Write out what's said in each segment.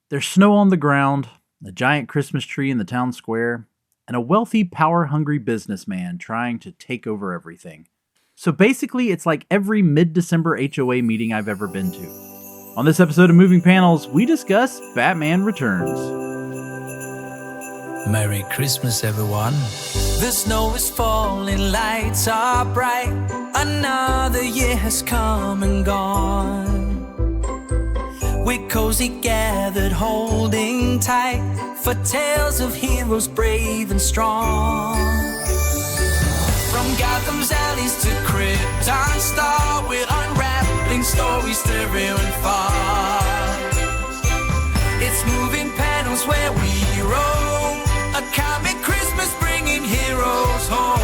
There's snow on the ground, a giant Christmas tree in the town square, and a wealthy, power-hungry businessman trying to take over everything. So basically, it's like every mid-December HOA meeting I've ever been to. On this episode of Moving Panels, we discuss Batman Returns. Merry Christmas, everyone. The snow is falling, lights are bright. Another year has come and gone. We're cozy gathered, holding tight for tales of heroes brave and strong. From Gotham's alleys to Krypton's star, we're unraveling stories near and far. It's Moving Panels where we roam, a comic Christmas bringing heroes home.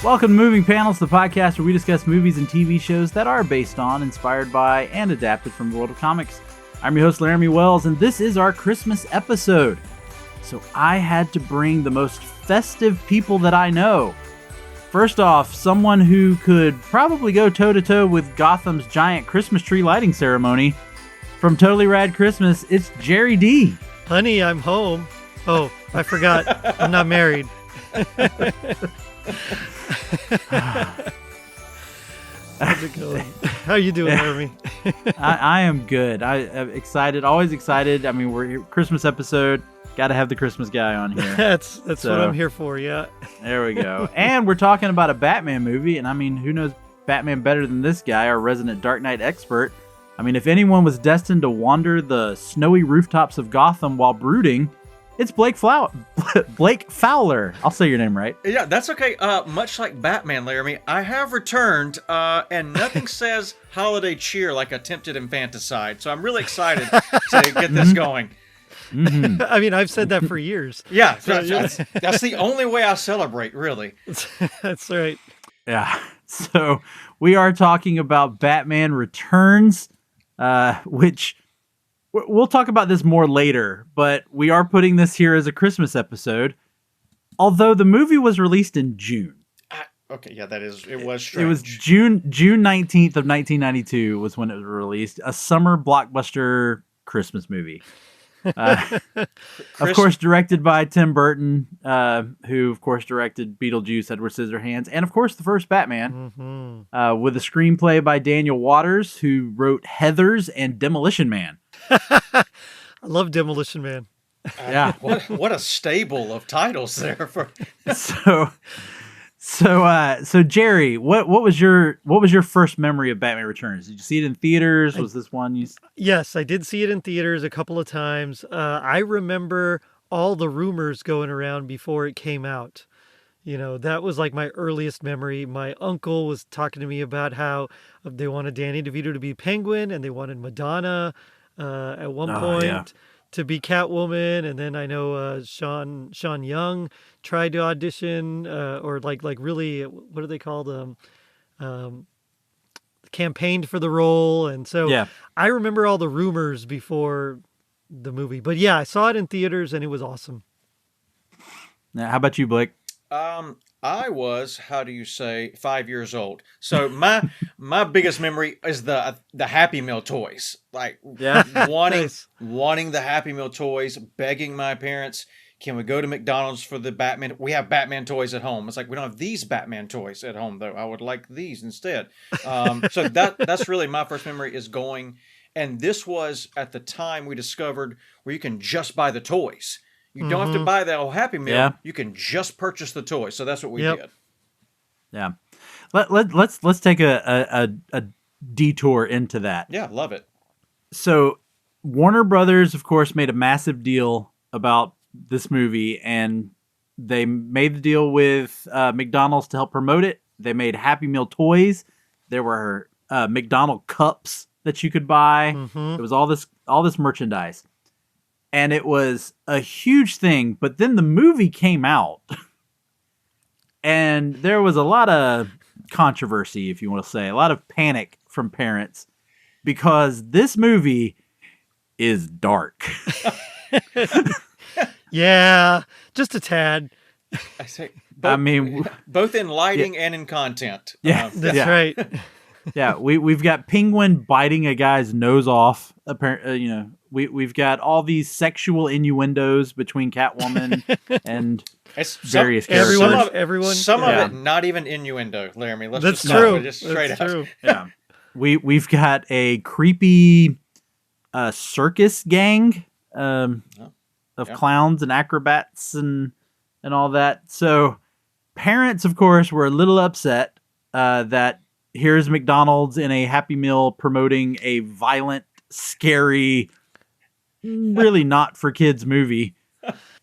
Welcome to Moving Panels, the podcast where we discuss movies and TV shows that are based on, inspired by, and adapted from the world of comics. I'm your host, Laramy Wells, and this is our Christmas episode. So I had to bring the most festive people that I know. First off, someone who could probably go toe-to-toe with Gotham's giant Christmas tree lighting ceremony. From Totally Rad Christmas, it's Gerry D. Honey, I'm home. Oh, I forgot. I'm not married. How's it going? How you doing, Laramy? I am good. I'm excited, always excited. I mean, we're here, Christmas episode. Got to have the Christmas guy on here. That's what I'm here for, yeah. There we go. And we're talking about a Batman movie, and I mean, who knows Batman better than this guy, our resident Dark Knight expert. I mean, if anyone was destined to wander the snowy rooftops of Gotham while brooding, it's Blake Fowler. I'll say your name right. Yeah, that's okay. Much like Batman, Laramy, I have returned, and nothing says holiday cheer like attempted infanticide. So I'm really excited to get this going. Mm-hmm. I mean, I've said that for years. Yeah, that's the only way I celebrate, really. That's right. Yeah. So we are talking about Batman Returns, which we'll talk about this more later, but we are putting this here as a Christmas episode. Although the movie was released in June. Okay, yeah, it was strange. It was June 19th of 1992 was when it was released. A summer blockbuster Christmas movie. Of course, directed by Tim Burton, who, of course, directed Beetlejuice, Edward Scissorhands, and, of course, the first Batman, with a screenplay by Daniel Waters, who wrote Heathers and Demolition Man. I love Demolition Man. Yeah. What a stable of titles there for. So Gerry, what was your first memory of Batman Returns? Did you see it in theaters? Was this one you? Yes, I did see it in theaters a couple of times. I remember all the rumors going around before it came out. You know, that was like my earliest memory. My uncle was talking to me about how they wanted Danny DeVito to be Penguin, and they wanted Madonna at one point to be Catwoman, and then I know Sean Young tried to audition or like really, what are they called? Campaigned for the role, and so I remember all the rumors before the movie. But yeah, I saw it in theaters, and it was awesome. Now, how about you, Blake? I was, 5 years old. So my biggest memory is the Happy Meal toys. Like wanting the Happy Meal toys, begging my parents, can we go to McDonald's for the Batman? We have Batman toys at home. It's like, we don't have these Batman toys at home, though. I would like these instead. So that's really my first memory is going. And this was at the time we discovered where you can just buy the toys. You don't have to buy that whole Happy Meal. Yeah. You can just purchase the toys. So that's what we did. Yeah. Let's take a detour into that. Yeah, love it. So Warner Brothers, of course, made a massive deal about this movie, and they made the deal with McDonald's to help promote it. They made Happy Meal toys. There were McDonald cups that you could buy. There was all this merchandise. And it was a huge thing, but then the movie came out, and there was a lot of controversy, if you want to say, a lot of panic from parents, because this movie is dark. Yeah, just a tad. Both in lighting and in content. Yeah, that's right. Yeah, we've got Penguin biting a guy's nose off. Apparently, we've got all these sexual innuendos between Catwoman and various characters. Everyone, of it not even innuendo, Laramy. That's true. Just straight That's out. true. Yeah, we've got a creepy circus gang of clowns and acrobats and all that. So parents, of course, were a little upset that here's McDonald's in a Happy Meal promoting a violent, scary, really not for kids movie.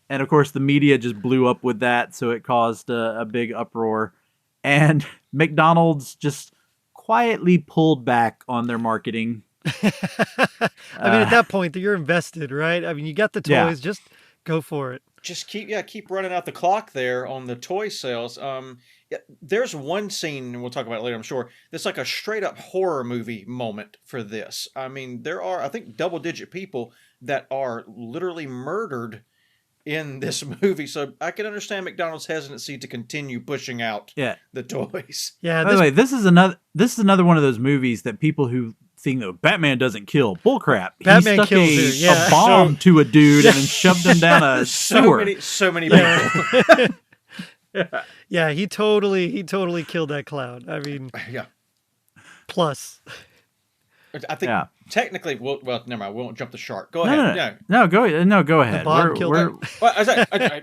And of course, the media just blew up with that, so it caused a big uproar. And McDonald's just quietly pulled back on their marketing. I mean, at that point, you're invested, right? I mean, you got the toys, just go for it. Just keep running out the clock there on the toy sales. There's one scene, and we'll talk about it later, I'm sure, that's like a straight up horror movie moment for this. I mean, there are, I think, double-digit people that are literally murdered in this movie. So I can understand McDonald's hesitancy to continue pushing out the toys. Yeah. By the way, this is another one of those movies that people who think that Batman doesn't kill, bullcrap. Batman he stuck kills a bomb to a dude and then shoved him down a sewer. So many people. Yeah, he totally killed that clown. I mean, plus. I think technically, well, never mind. We won't jump the shark. Go ahead. Go ahead. The bomb killed him. Well,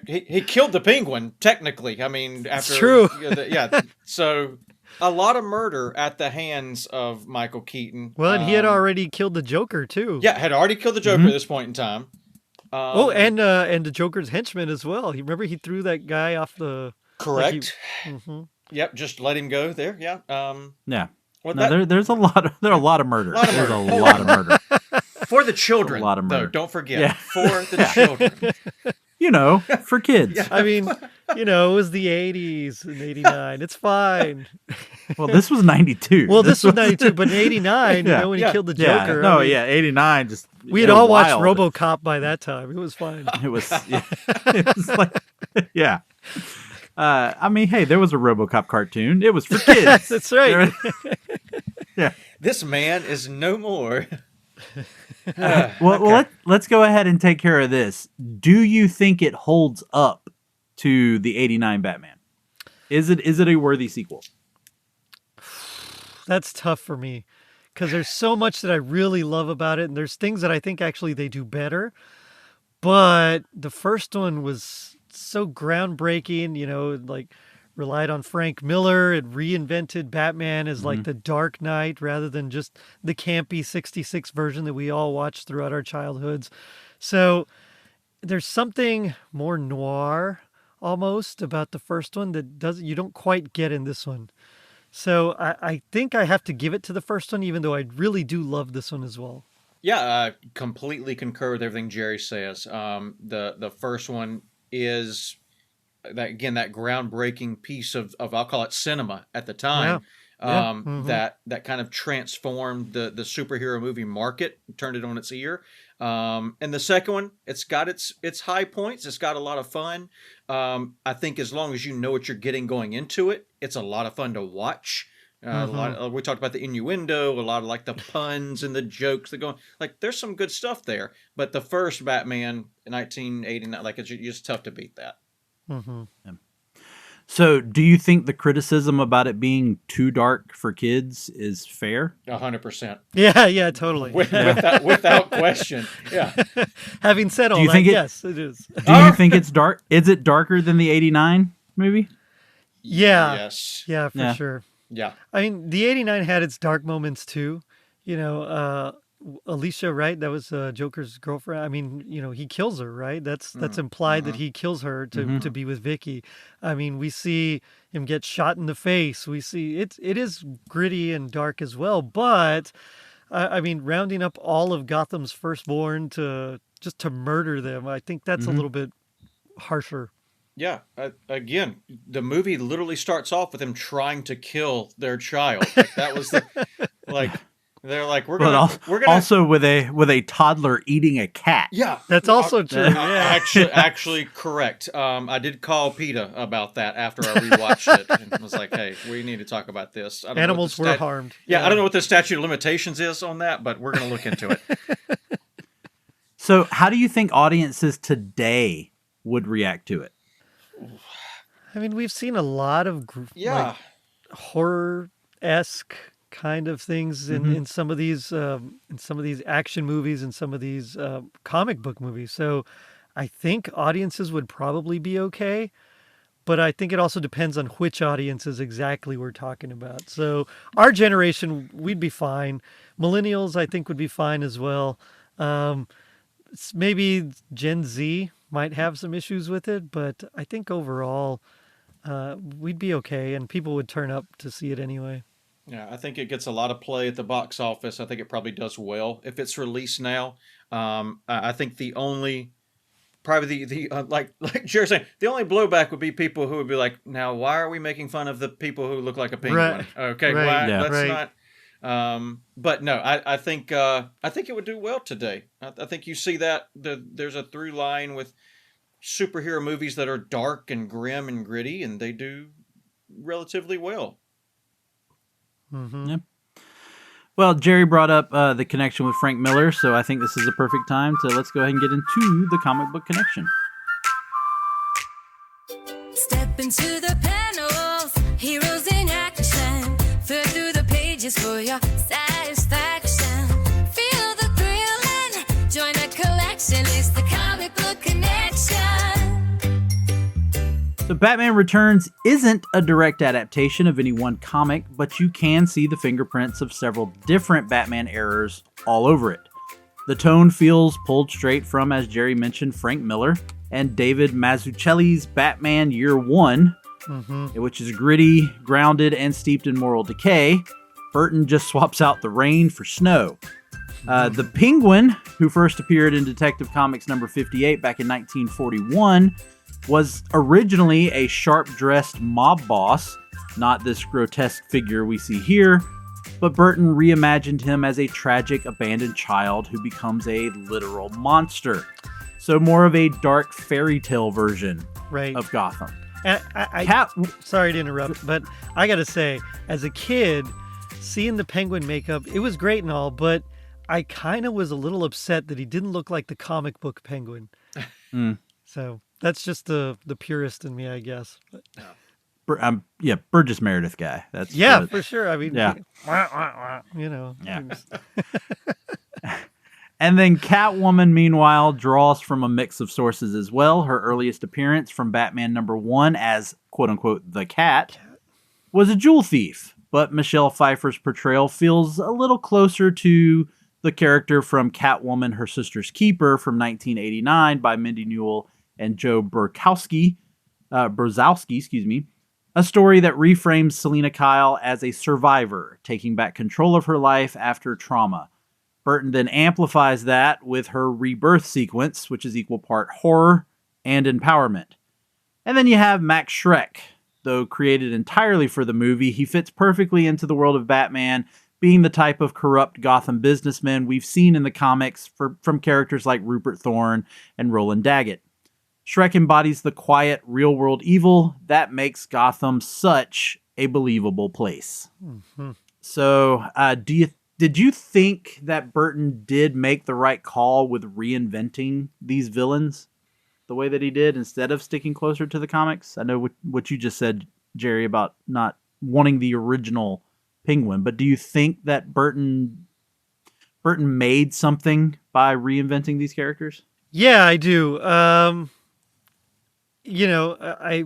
he killed the penguin. Technically, I mean, after it's true. So a lot of murder at the hands of Michael Keaton. Well, and he had already killed the Joker too. Yeah, had already killed the Joker at this point in time. And the Joker's henchman as well. Remember he threw that guy off the. Correct. Yep, just let him go there. Yeah. Yeah. Well, there's a lot of murder. There's a lot of murder for the children. A lot of murder. Though, don't forget for the children. For kids. Yeah. I mean, it was the 80s and 89. It's fine. Well, this was 92. Well, this was 92, but in 89, when he killed the Joker. No, 89. Just we had all watched RoboCop by that time. It was fine. It was. It was like, I mean, hey, there was a RoboCop cartoon. It was for kids. That's right. Yeah. This man is no more. Well, let's go ahead and take care of this. Do you think it holds up to the 89 Batman? Is it a worthy sequel? That's tough for me because there's so much that I really love about it, and there's things that I think actually they do better. But the first one was so groundbreaking, like relied on Frank Miller. It reinvented Batman as like the Dark Knight rather than just the campy 66 version that we all watched throughout our childhoods. So there's something more noir almost about the first one that you don't quite get in this one. So I think I have to give it to the first one, even though I really do love this one as well. Yeah, I completely concur with everything Gerry says. The first one is that groundbreaking piece of I'll call it cinema at the time. That kind of transformed the superhero movie market, turned it on its ear. And the second one, it's got its high points. It's got a lot of fun. I think as long as you know what you're getting going into it, it's a lot of fun to watch. We talked about the innuendo, a lot of like the puns and the jokes that go on. Like there's some good stuff there. But the first Batman in 1989, like it's just tough to beat that. Yeah. So, do you think the criticism about it being too dark for kids is fair? 100%. Yeah, totally. Without question. Yeah. Having said all that, yes, it is. Do you think it's dark? Is it darker than the 89 movie? Yeah. Yes. Yeah, for sure. Yeah. I mean, the 89 had its dark moments too. Alicia, right? That was Joker's girlfriend. I mean, he kills her, right? That's implied that he kills her to be with Vicky. I mean, we see him get shot in the face. We see it is gritty and dark as well. But I mean, rounding up all of Gotham's firstborn to murder them, I think that's a little bit harsher. Yeah. Again, the movie literally starts off with him trying to kill their child. That was They're like, we're But gonna also with a toddler eating a cat. Yeah, That's also true. Yeah. Actually correct. I did call PETA about that after I rewatched it, and was like, "Hey, we need to talk about this." I don't know what Animals were harmed. Yeah, I don't know what the statute of limitations is on that, but we're going to look into it. So, how do you think audiences today would react to it? I mean, we've seen a lot of like, horror-esque kind of things in some of these action movies and some of these comic book movies. So I think audiences would probably be okay, but I think it also depends on which audiences exactly we're talking about. So our generation, we'd be fine. Millennials, I think, would be fine as well. Maybe Gen Z might have some issues with it, but I think overall we'd be okay, and people would turn up to see it anyway. Yeah, I think it gets a lot of play at the box office. I think it probably does well if it's released now. I think the only, probably like Gerry saying, the only blowback would be people who would be like, now why are we making fun of the people who look like a penguin? Right. Okay, Right. why? Yeah. Let's not. But no, I think it would do well today. I think you see that there's a through line with superhero movies that are dark and grim and gritty, and they do relatively well. Mm-hmm. Yep. Well, Gerry brought up the connection with Frank Miller, so I think this is a perfect time to let's go ahead and get into the comic book connection. Step into the panels, heroes in action. Flip through the pages for your satisfaction. Feel the thrill and join the collection. It's the comic book connection. So Batman Returns isn't a direct adaptation of any one comic, but you can see the fingerprints of several different Batman eras all over it. The tone feels pulled straight from, as Gerry mentioned, Frank Miller and David Mazzucchelli's Batman Year One, which is gritty, grounded, and steeped in moral decay. Burton just swaps out the rain for snow. The Penguin, who first appeared in Detective Comics number 58 back in 1941, was originally a sharp-dressed mob boss, not this grotesque figure we see here, but Burton reimagined him as a tragic, abandoned child who becomes a literal monster. So more of a dark fairy tale version of Gotham. And sorry to interrupt, but I gotta say, as a kid, seeing the Penguin makeup, it was great and all, but I kind of was a little upset that he didn't look like the comic book Penguin. So that's just the purist in me, I guess. But, Burgess Meredith guy. That's for sure. I mean, you know. Yeah. And then Catwoman, meanwhile, draws from a mix of sources as well. Her earliest appearance from Batman number 1 as, quote-unquote, the Cat, was a jewel thief. But Michelle Pfeiffer's portrayal feels a little closer to the character from Catwoman, Her Sister's Keeper from 1989 by Mindy Newell and Joe Brozowski, a story that reframes Selina Kyle as a survivor, taking back control of her life after trauma. Burton then amplifies that with her rebirth sequence, which is equal part horror and empowerment. And then you have Max Shreck. Though created entirely for the movie, he fits perfectly into the world of Batman, being the type of corrupt Gotham businessman we've seen in the comics from characters like Rupert Thorne and Roland Daggett. Shreck embodies the quiet, real-world evil that makes Gotham such a believable place. So, did you think that Burton did make the right call with reinventing these villains the way that he did instead of sticking closer to the comics? I know what you just said, Gerry, about not wanting the original Penguin, but do you think that Burton made something by reinventing these characters? Yeah, I do. You know, I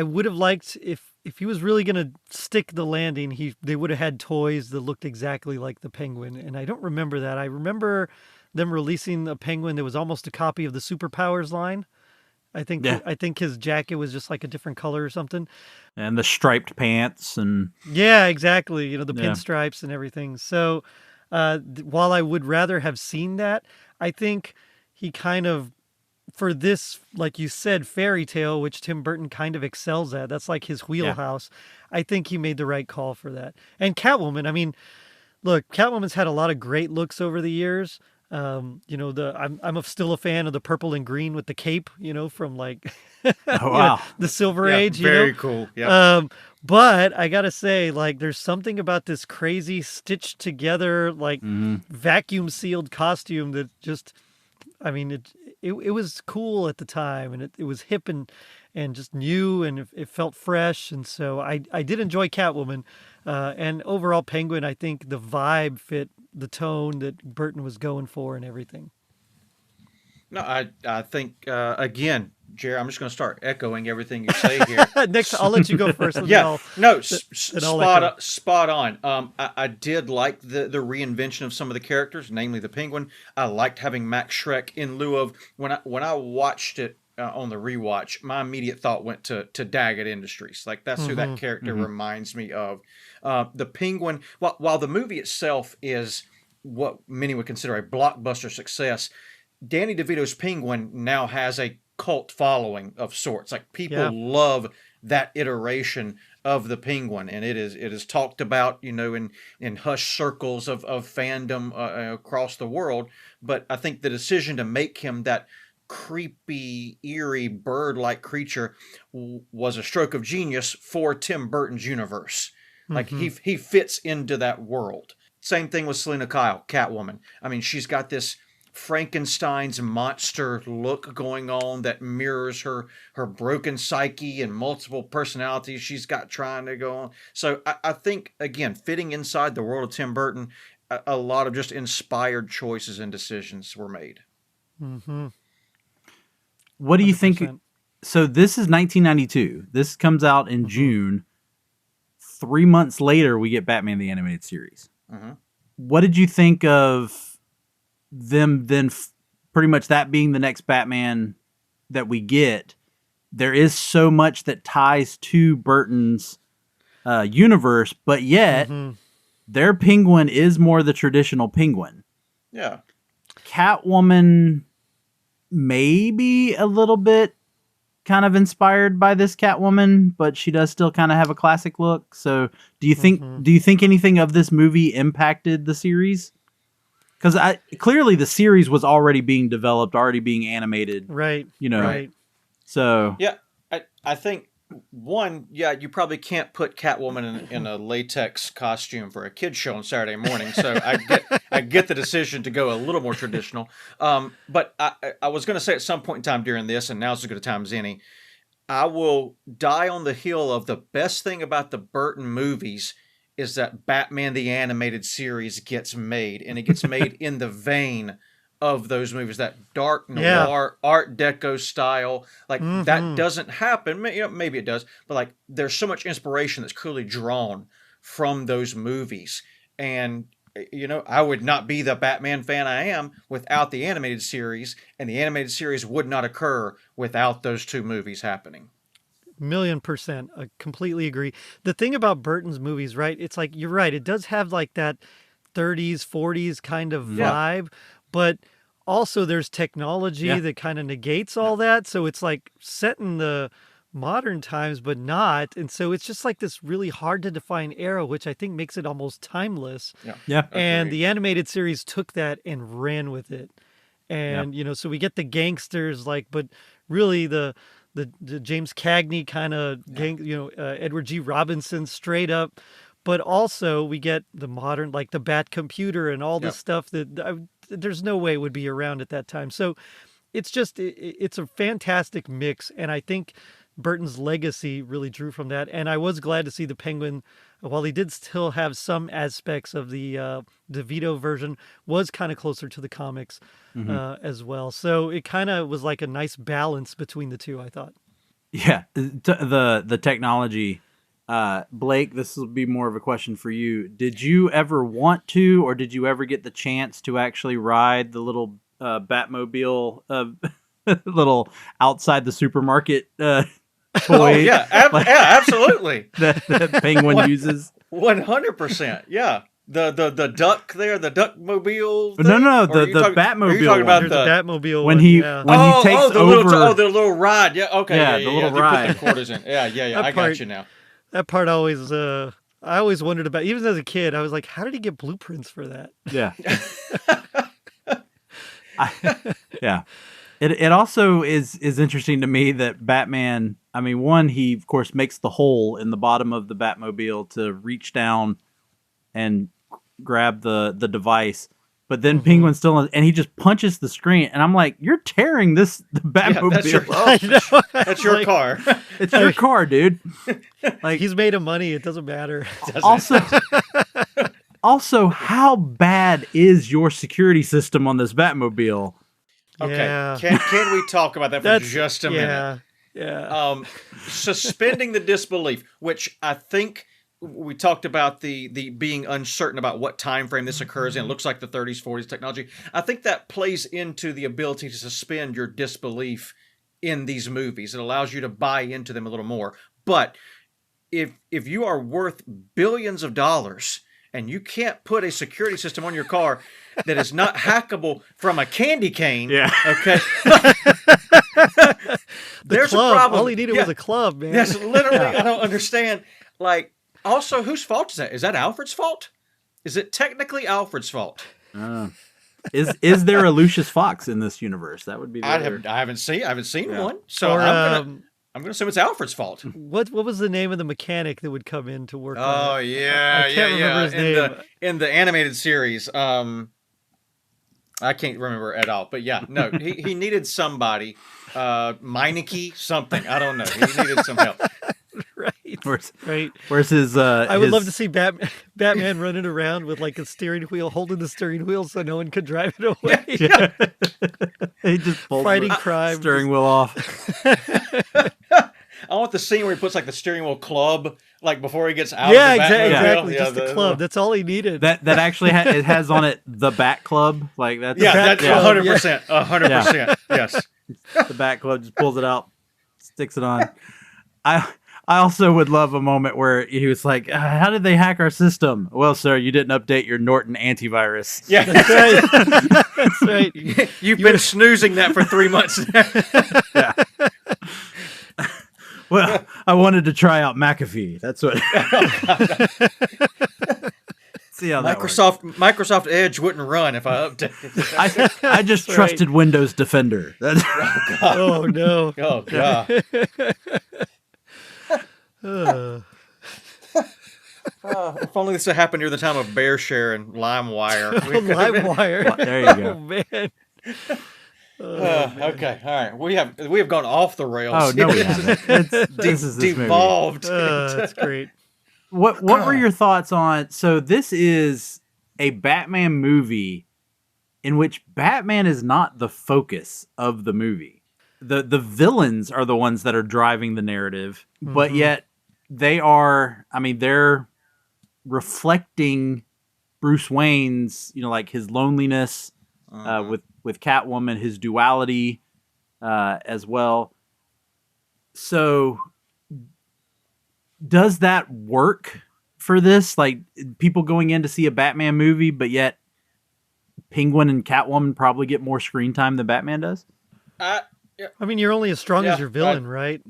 would have liked if he was really going to stick the landing, they would have had toys that looked exactly like the Penguin, and I don't remember that. I remember them releasing a Penguin that was almost a copy of the Superpowers line. I think his jacket was just like a different color or something. And the striped pants and... Yeah, exactly. You know, the pinstripes and everything. So while I would rather have seen that, I think he kind of, for this, like you said, fairy tale, which Tim Burton kind of excels at, that's like his wheelhouse. I think he made the right call for that. And Catwoman, I mean, Look, Catwoman's had a lot of great looks over the years. I'm still a fan of the purple and green with the cape, from like Oh, wow. the Silver Yeah, Age. very cool. Yeah. But I gotta say, like, there's something about this crazy stitched together, like vacuum sealed costume that just, I mean, it was cool at the time, and it was hip and just new, and it felt fresh, and so I did enjoy Catwoman, and overall Penguin. I think the vibe fit the tone that Burton was going for and everything. No, I think again, Gerry, I'm just going to start echoing everything you say here. Next, I'll let you go first. And Yeah, no, echo. spot on. I did like the reinvention of some of the characters, namely the Penguin. I liked having Max Shreck in lieu of when I watched it on the rewatch. My immediate thought went to Daggett Industries. Like that's who that character reminds me of. The Penguin. While the movie itself is what many would consider a blockbuster success, Danny DeVito's Penguin now has a cult following of sorts. Like people love that iteration of the Penguin, and it is talked about, in hush circles of fandom across the world. But I think the decision to make him that creepy, eerie, bird-like creature was a stroke of genius for Tim Burton's universe. Like he fits into that world. Same thing with Selena Kyle, Catwoman. I mean, she's got this Frankenstein's monster look going on that mirrors her broken psyche and multiple personalities she's got trying to go on. So I think, again, fitting inside the world of Tim Burton, a lot of just inspired choices and decisions were made. What do you think? So this is 1992. This comes out in June. 3 months later, we get Batman the Animated Series. What did you think of them then pretty much that being the next Batman that we get? There is so much that ties to Burton's universe, but yet their Penguin is more the traditional Penguin. Yeah. Catwoman maybe a little bit kind of inspired by this Catwoman, but she does still kind of have a classic look. So do you think anything of this movie impacted the series? Because clearly the series was already being developed, already being animated. Right. Right. So. Yeah, I think, you probably can't put Catwoman in a latex costume for a kid's show on Saturday morning. So I get the decision to go a little more traditional. But I was going to say at some point in time during this, and now's as good a time as any, I will die on the hill of the best thing about the Burton movies is that Batman the Animated Series gets made, and it gets made in the vein of those movies, that dark noir Art Deco style. Like that doesn't happen. Maybe it does, but like there's so much inspiration that's clearly drawn from those movies. And I would not be the Batman fan I am without the animated series, and the animated series would not occur without those two movies happening. 1,000,000%. I completely agree. The thing about Burton's movies, right? It's like, you're right. It does have like that 30s, 40s kind of vibe, but also there's technology that kind of negates all that. So it's like set in the modern times, but not. And so it's just like this really hard to define era, which I think makes it almost timeless. Yeah. And the animated series took that and ran with it. And, so we get the gangsters, like, but really the James Cagney kind of Edward G. Robinson straight up, but also we get the modern, like the Bat computer and all this stuff that there's no way would be around at that time. So it's just, it's a fantastic mix. And I think Burton's legacy really drew from that. And I was glad to see the Penguin, while he did still have some aspects of the DeVito version, was kind of closer to the comics as well. So it kind of was like a nice balance between the two, I thought. Yeah, the technology. Blake, this will be more of a question for you. Did you ever want to, or did you ever get the chance to actually ride the little Batmobile, little outside the supermarket toy? Oh, yeah, absolutely. that Penguin uses? 100%, yeah. The duck there, the Duckmobile thing? No, the Batmobile. Are you talking about the Batmobile when he takes the over the little ride? Yeah, okay, the little ride. You put the quarters in. Yeah. I got you now. That part always I always wondered about, even as a kid, I was like, how did he get blueprints for that? Yeah. Yeah. It also is interesting to me that Batman, I mean, one, he of course makes the hole in the bottom of the Batmobile to reach down and grab the device, but then Penguin's still and he just punches the screen, and I'm like, you're tearing the Batmobile. That's your car. It's your car, dude. Like, he's made of money. It doesn't matter. Also, how bad is your security system on this Batmobile? Okay, Yeah. can we talk about that for just a minute? Yeah. Suspending the disbelief, which I think we talked about the being uncertain about what time frame this occurs in. It looks like the 30s, 40s technology. I think that plays into the ability to suspend your disbelief in these movies. It allows you to buy into them a little more. But if you are worth billions of dollars and you can't put a security system on your car that is not hackable from a candy cane, okay, there's club. a problem. All he needed was a club, man. Yes, literally, I don't understand. Like, also, whose fault is that? Is that Alfred's fault? Is it technically Alfred's fault? Is there a Lucius Fox in this universe? That would be. I haven't seen one, so Or, I'm gonna assume it's Alfred's fault. What was the name of the mechanic that would come in to work on Oh it? yeah, I can't remember his name. In the animated series, I can't remember at all. But yeah, no, he needed somebody, Meineke, something. I don't know. He needed some help. Right. Right. Where's his? I would love to see Batman running around with like a steering wheel, holding the steering wheel so no one could drive it away. Yeah. He just pulls Fighting the crime. steering wheel off. I want the scene where he puts like the steering wheel club, like before he gets out. Yeah, of the exactly. Batmobile. Just the club. That's all he needed. That actually it has on it the Bat Club, like that's That's Club, 100%. 100%. Yes. The Bat Club just pulls it out, sticks it on. I also would love a moment where he was like, how did they hack our system? Well, sir, you didn't update your Norton antivirus. Yeah, That's right. That's right. You've been snoozing that for 3 months now. Yeah. Well, I wanted to try out McAfee. That's what. See how that works. Microsoft Edge wouldn't run if I updated. I just trusted Windows Defender. Oh no. Oh god. If only this had happened near the time of BearShare and LimeWire. LimeWire. There you go. Oh man. Okay, all right. We have gone off the rails. Oh no, we haven't. This is this movie. Devolved. That's great. What were your thoughts on? So this is a Batman movie in which Batman is not the focus of the movie. The villains are the ones that are driving the narrative, but yet they are. I mean, they're reflecting Bruce Wayne's, like his loneliness with Catwoman, his duality as well. So does that work for this? Like, people going in to see a Batman movie, but yet Penguin and Catwoman probably get more screen time than Batman does? I mean, you're only as strong as your villain, right?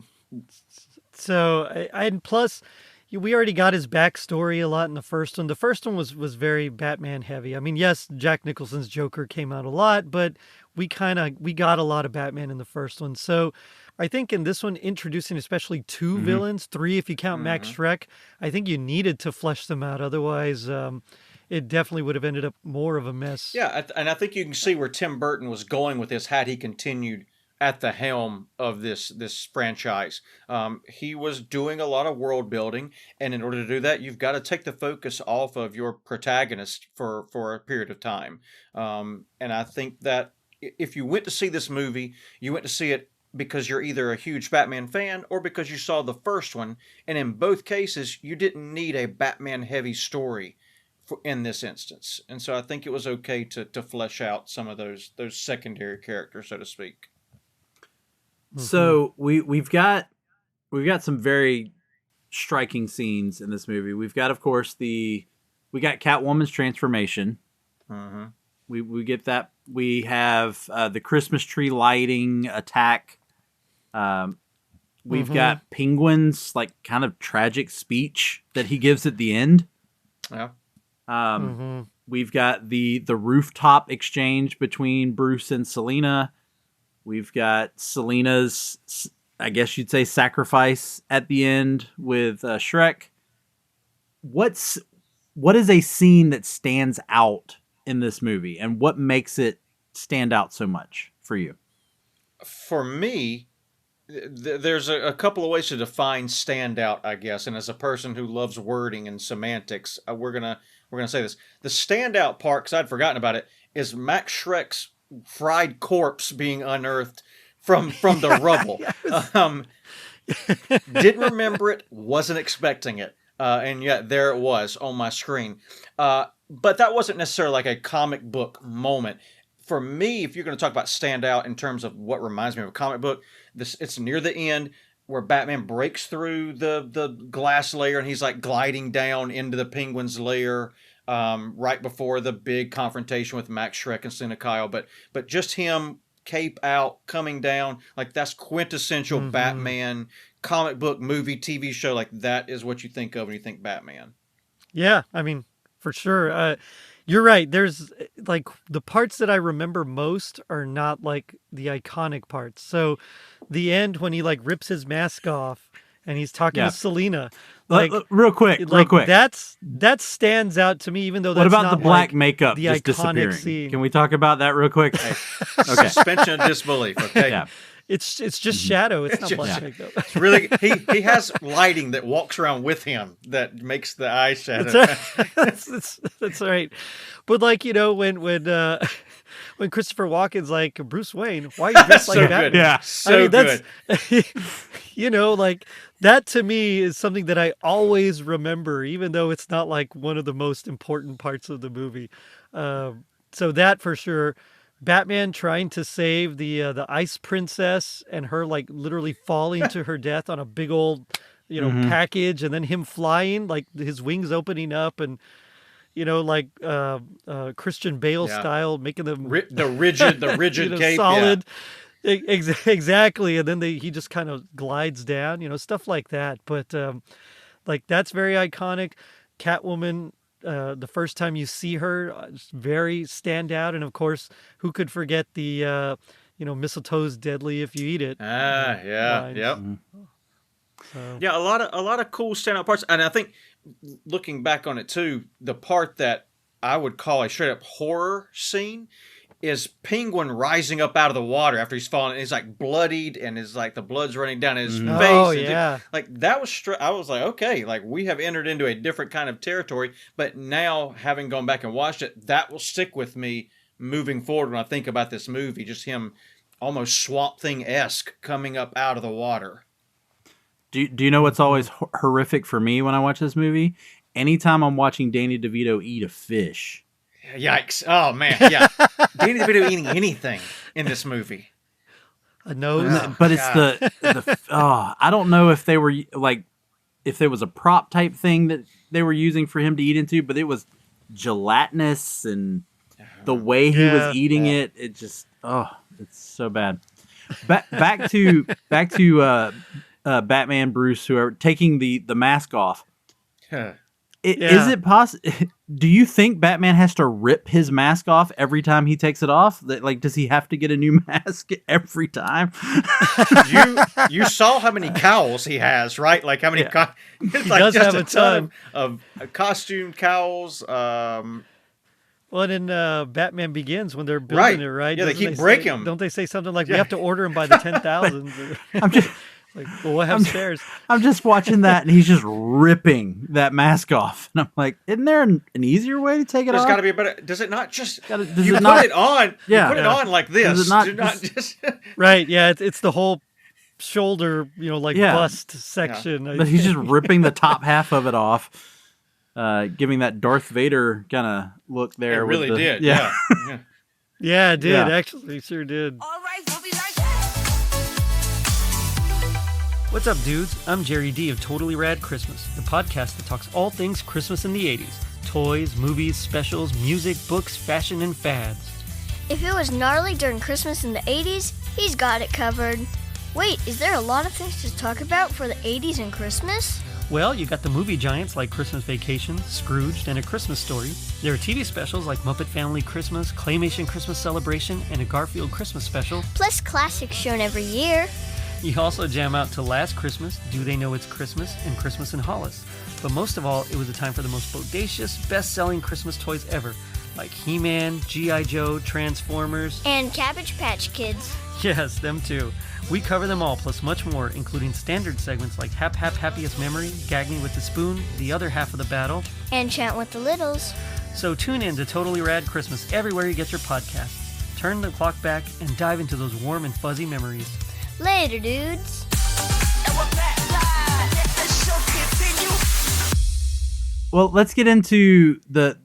So, and plus, we already got his backstory a lot in the first one. The first one was very Batman heavy. I mean, yes, Jack Nicholson's Joker came out a lot, but we got a lot of Batman in the first one. So I think in this one, introducing especially two villains, three if you count Max Shreck, I think you needed to flesh them out. Otherwise, it definitely would have ended up more of a mess. Yeah, and I think you can see where Tim Burton was going with this had he continued at the helm of this franchise. He was doing a lot of world building, and in order to do that, you've got to take the focus off of your protagonist for a period of time. And I think that if you went to see this movie, you went to see it because you're either a huge Batman fan or because you saw the first one, and in both cases, you didn't need a Batman-heavy story in this instance. And so I think it was okay to flesh out some of those secondary characters, so to speak. So we've got some very striking scenes in this movie. We've got, of course, we got Catwoman's transformation. We get that. We have the Christmas tree lighting attack. We've got Penguin's like kind of tragic speech that he gives at the end. Yeah. We've got the rooftop exchange between Bruce and Selina. We've got Selina's, I guess you'd say, sacrifice at the end with Shreck. What is a scene that stands out in this movie, and what makes it stand out so much for you? For me, there's a couple of ways to define standout, I guess. And as a person who loves wording and semantics, we're gonna say this. The standout part, because I'd forgotten about it, is Max Shreck's fried corpse being unearthed from the rubble. Didn't remember it, wasn't expecting it, and yet there it was on my screen. But that wasn't necessarily like a comic book moment. For me, if you're going to talk about standout in terms of what reminds me of a comic book, it's near the end where Batman breaks through the glass layer and he's like gliding down into the Penguin's lair right before the big confrontation with Max Shreck and Selina Kyle. But just him, cape out, coming down, like that's quintessential Batman comic book, movie, TV show. Like that is what you think of when you think Batman. Yeah, I mean, for sure. You're right. There's like the parts that I remember most are not like the iconic parts. So the end when he like rips his mask off and he's talking to Selina, like real quick, that stands out to me, even though that's what about not the black like makeup the just iconic disappearing? scene. Can we talk about that real quick? Okay. Suspension of disbelief. Okay. Yeah. It's just shadow. It's not black makeup. It's really he has lighting that walks around with him that makes the eye shadow. That's right. But like, you know, when Christopher Walken's like, Bruce Wayne, why are you dressed like so Batman? good. Yeah, so good. You know, like that to me is something that I always remember, even though it's not like one of the most important parts of the movie. So that for sure. Batman trying to save the Ice Princess and her like literally falling to her death on a big old, you know, package, and then him flying, like his wings opening up, and you know, like Christian Bale style, making them the rigid you know, cape, solid. Yeah. Exactly, and then he just kind of glides down, you know, stuff like that. But like that's very iconic. Catwoman. The first time you see her, very stand out, and of course, who could forget the you know, mistletoe's deadly if you eat it. Yep. So. Yeah, a lot of cool standout parts, and I think looking back on it too, the part that I would call a straight up horror scene is Penguin rising up out of the water after he's fallen. He's like bloodied, and is like the blood's running down his face. Oh yeah, like that was. I was like, okay, like we have entered into a different kind of territory. But now, having gone back and watched it, that will stick with me moving forward when I think about this movie. Just him, almost Swamp Thing-esque coming up out of the water. Do you know what's always horrific for me when I watch this movie? Anytime I'm watching Danny DeVito eat a fish. Yikes. Oh, man. Yeah. Danny DeVito eating anything in this movie. A nose. But it's the I don't know if they were like, if there was a prop type thing that they were using for him to eat into, but it was gelatinous, and the way he was eating it just, it's so bad. Back to Batman, Bruce, who are taking the mask off. Is it possible? Do you think Batman has to rip his mask off every time he takes it off? Like, does he have to get a new mask every time? you saw how many cowls he has, right? Like how many? It's he like does just have a a ton of costume cowls. Well, in Batman Begins, when they're building it, right? Yeah, they keep breaking them. Don't they say something like, we have to order them by the 10,000? I'm just... Like, well, we'll have spares. I'm just watching that, and he's just ripping that mask off, and I'm like, isn't there an easier way to take it off? There's got to be a better. Does it not just? You put it on. Yeah, you put it on like this. Does it not Do not just. Right. Yeah. It's the whole shoulder, you know, like bust section. But he's just ripping the top half of it off, giving that Darth Vader kind of look there. It really did. Yeah, it did. Yeah. Actually, it sure did. All right, we'll be right back. What's up, dudes? I'm Gerry D of Totally Rad Christmas, the podcast that talks all things Christmas in the 80s. Toys, movies, specials, music, books, fashion, and fads. If it was gnarly during Christmas in the 80s, he's got it covered. Wait, is there a lot of things to talk about for the 80s and Christmas? Well, you got the movie giants like Christmas Vacation, Scrooged, and A Christmas Story. There are TV specials like Muppet Family Christmas, Claymation Christmas Celebration, and a Garfield Christmas special. Plus classics shown every year. You also jam out to Last Christmas, Do They Know It's Christmas, and Christmas in Hollis. But most of all, it was a time for the most bodacious, best-selling Christmas toys ever, like He-Man, G.I. Joe, Transformers, and Cabbage Patch Kids. Yes, them too. We cover them all, plus much more, including standard segments like Hap Happiest Memory, Gag Me with the Spoon, The Other Half of the Battle, and Chant with the Littles. So tune in to Totally Rad Christmas everywhere you get your podcasts. Turn the clock back and dive into those warm and fuzzy memories. Later, dudes. Well, let's get into the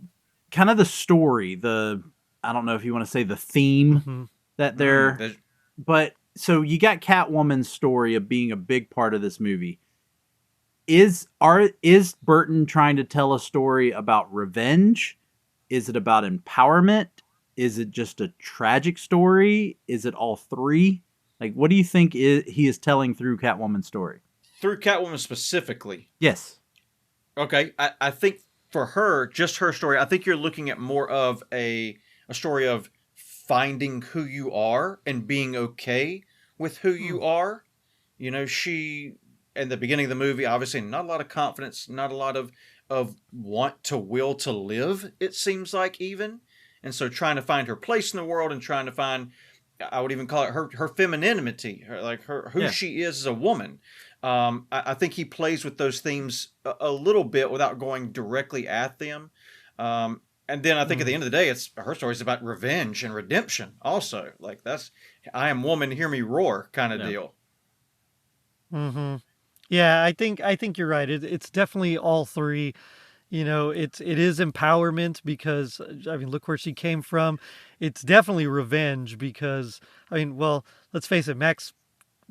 kind of the story, I don't know if you want to say the theme that they're, but so you got Catwoman's story of being a big part of this movie. Is Burton trying to tell a story about revenge? Is it about empowerment? Is it just a tragic story? Is it all three? Like, what do you think he is telling through Catwoman's story? Through Catwoman specifically? Yes. Okay, I think for her, just her story, I think you're looking at more of a story of finding who you are and being okay with who you are. You know, she, in the beginning of the movie, obviously not a lot of confidence, not a lot of want to will to live, it seems like even. And so trying to find her place in the world and trying to find, I would even call it her femininity, who she is as a woman. I think he plays with those themes a little bit without going directly at them. And then I think at the end of the day, her story is about revenge and redemption also. Like that's, I am woman, hear me roar kind of deal. Mm-hmm. Yeah, I think you're right. It's definitely all three. You know, it is empowerment because, I mean, look where she came from. It's definitely revenge because, I mean, well, let's face it, Max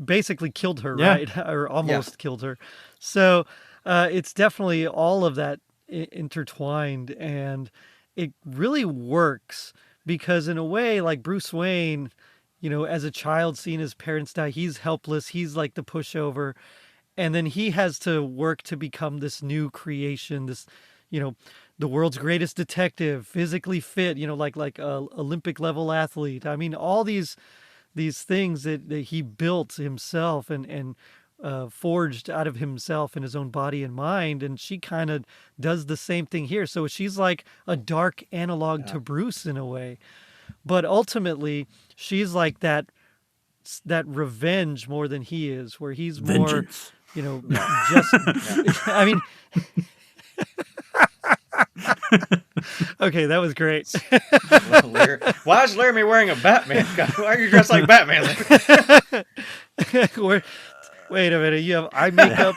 basically killed her, right? Or almost killed her. So it's definitely all of that intertwined, and it really works because in a way, like Bruce Wayne, you know, as a child seeing his parents die, he's helpless. He's like the pushover. And then he has to work to become this new creation, this, you know, the world's greatest detective, physically fit, you know, like a Olympic level athlete. I mean, all these things that he built himself and forged out of himself and his own body and mind. And she kind of does the same thing here. So she's like a dark analog to Bruce in a way. But ultimately, she's like that revenge more than he is, where he's Vengeance. More, you know, just, I mean, okay, that was great. Why is Laramy wearing a Batman? Why are you dressed like Batman? Wait a minute, you have eye makeup?